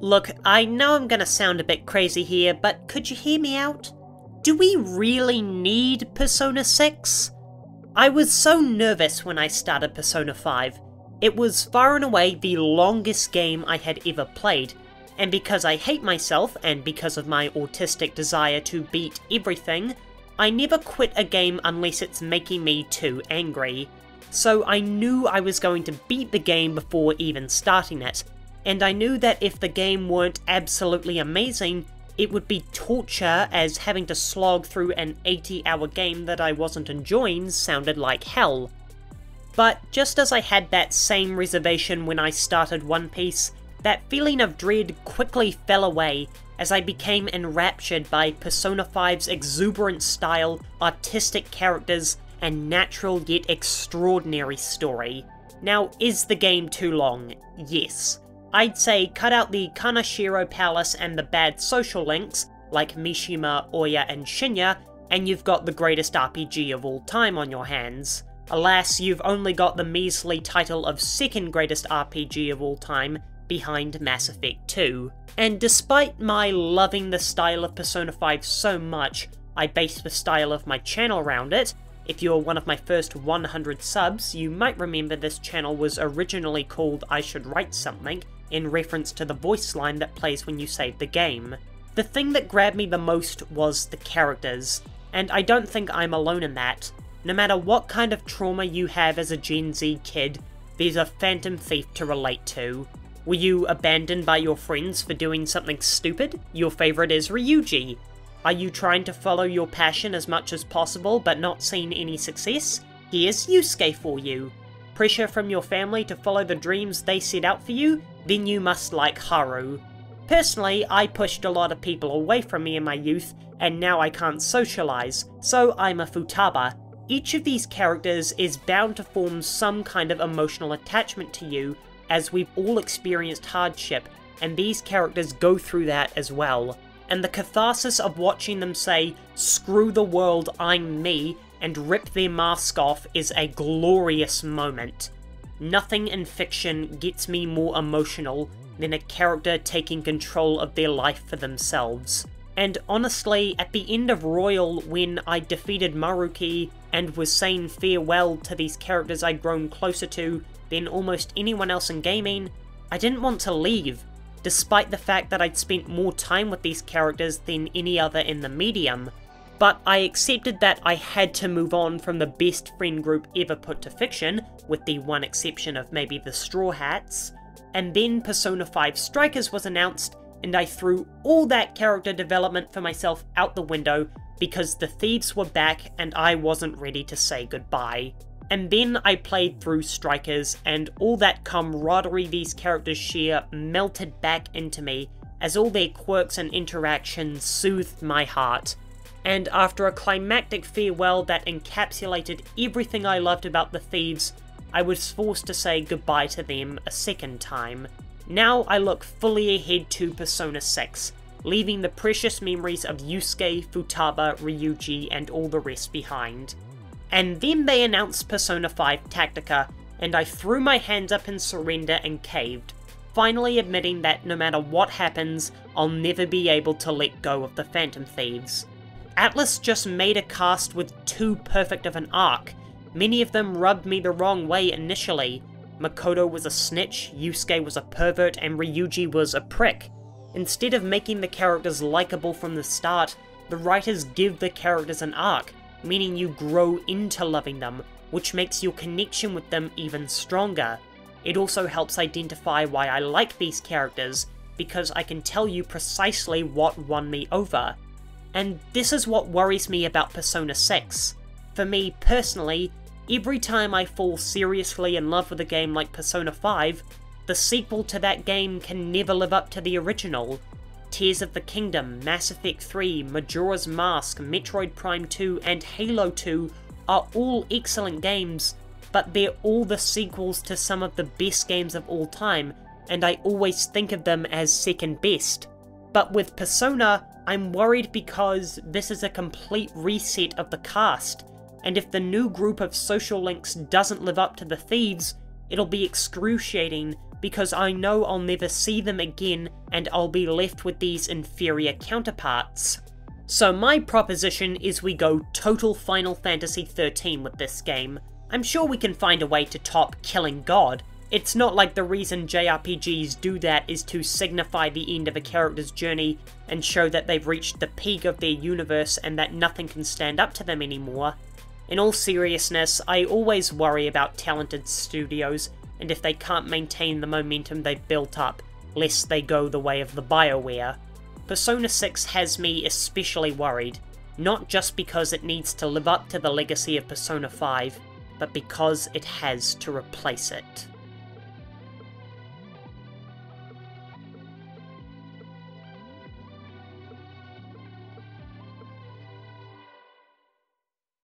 Look, I know I'm gonna sound a bit crazy here, but could you hear me out? Do we really need Persona 6? I was so nervous when I started Persona 5. It was far and away the longest game I had ever played, and because I hate myself and because of my autistic desire to beat everything, I never quit a game unless it's making me too angry. So I knew I was going to beat the game before even starting it, and I knew that if the game weren't absolutely amazing, it would be torture, as having to slog through an 80-hour game that I wasn't enjoying sounded like hell. But just as I had that same reservation when I started One Piece, that feeling of dread quickly fell away as I became enraptured by Persona 5's exuberant style, artistic characters, and natural yet extraordinary story. Now, is the game too long? Yes. I'd say cut out the Kanashiro Palace and the bad social links, like Mishima, Oya, and Shinya, and you've got the greatest RPG of all time on your hands. Alas, you've only got the measly title of second greatest RPG of all time, behind Mass Effect 2. And despite my loving the style of Persona 5 so much, I based the style of my channel around it. If you're one of my first 100 subs, you might remember this channel was originally called I Should Write Something, in reference to the voice line that plays when you save the game. The thing that grabbed me the most was the characters, and I don't think I'm alone in that. No matter what kind of trauma you have as a Gen Z kid, there's a Phantom Thief to relate to. Were you abandoned by your friends for doing something stupid? Your favourite is Ryuji. Are you trying to follow your passion as much as possible but not seeing any success? Here's Yusuke for you. Pressure from your family to follow the dreams they set out for you? Then you must like Haru. Personally, I pushed a lot of people away from me in my youth, and now I can't socialize, so I'm a futaba. Each of these characters is bound to form some kind of emotional attachment to you, as we've all experienced hardship, and these characters go through that as well. And the catharsis of watching them say, "Screw the world, I'm me," and rip their mask off is a glorious moment. Nothing in fiction gets me more emotional than a character taking control of their life for themselves. And honestly, at the end of Royal, when I defeated Maruki and was saying farewell to these characters I'd grown closer to than almost anyone else in gaming, I didn't want to leave, despite the fact that I'd spent more time with these characters than any other in the medium. But I accepted that I had to move on from the best friend group ever put to fiction, with the one exception of maybe the Straw Hats. And then Persona 5 Strikers was announced, and I threw all that character development for myself out the window because the thieves were back and I wasn't ready to say goodbye. And then I played through Strikers, and all that camaraderie these characters share melted back into me, as all their quirks and interactions soothed my heart. And after a climactic farewell that encapsulated everything I loved about the thieves, I was forced to say goodbye to them a second time. Now I look fully ahead to Persona 6, leaving the precious memories of Yusuke, Futaba, Ryuji, and all the rest behind. And then they announced Persona 5 Tactica, and I threw my hands up in surrender and caved, finally admitting that no matter what happens, I'll never be able to let go of the Phantom Thieves. Atlus just made a cast with too perfect of an arc. Many of them rubbed me the wrong way initially. Makoto was a snitch, Yusuke was a pervert, and Ryuji was a prick. Instead of making the characters likable from the start, the writers give the characters an arc, meaning you grow into loving them, which makes your connection with them even stronger. It also helps identify why I like these characters, because I can tell you precisely what won me over. And this is what worries me about Persona 6. For me personally, every time I fall seriously in love with a game like Persona 5, the sequel to that game can never live up to the original. Tears of the Kingdom, Mass Effect 3, Majora's Mask, Metroid Prime 2, and Halo 2 are all excellent games, but they're all the sequels to some of the best games of all time, and I always think of them as second best. But with Persona, I'm worried because this is a complete reset of the cast, and if the new group of social links doesn't live up to the thieves, it'll be excruciating because I know I'll never see them again and I'll be left with these inferior counterparts. So my proposition is we go total Final Fantasy XIII with this game. I'm sure we can find a way to top killing God. It's not like the reason JRPGs do that is to signify the end of a character's journey and show that they've reached the peak of their universe and that nothing can stand up to them anymore. In all seriousness, I always worry about talented studios, and if they can't maintain the momentum they've built up, lest they go the way of the BioWare. Persona 6 has me especially worried, not just because it needs to live up to the legacy of Persona 5, but because it has to replace it.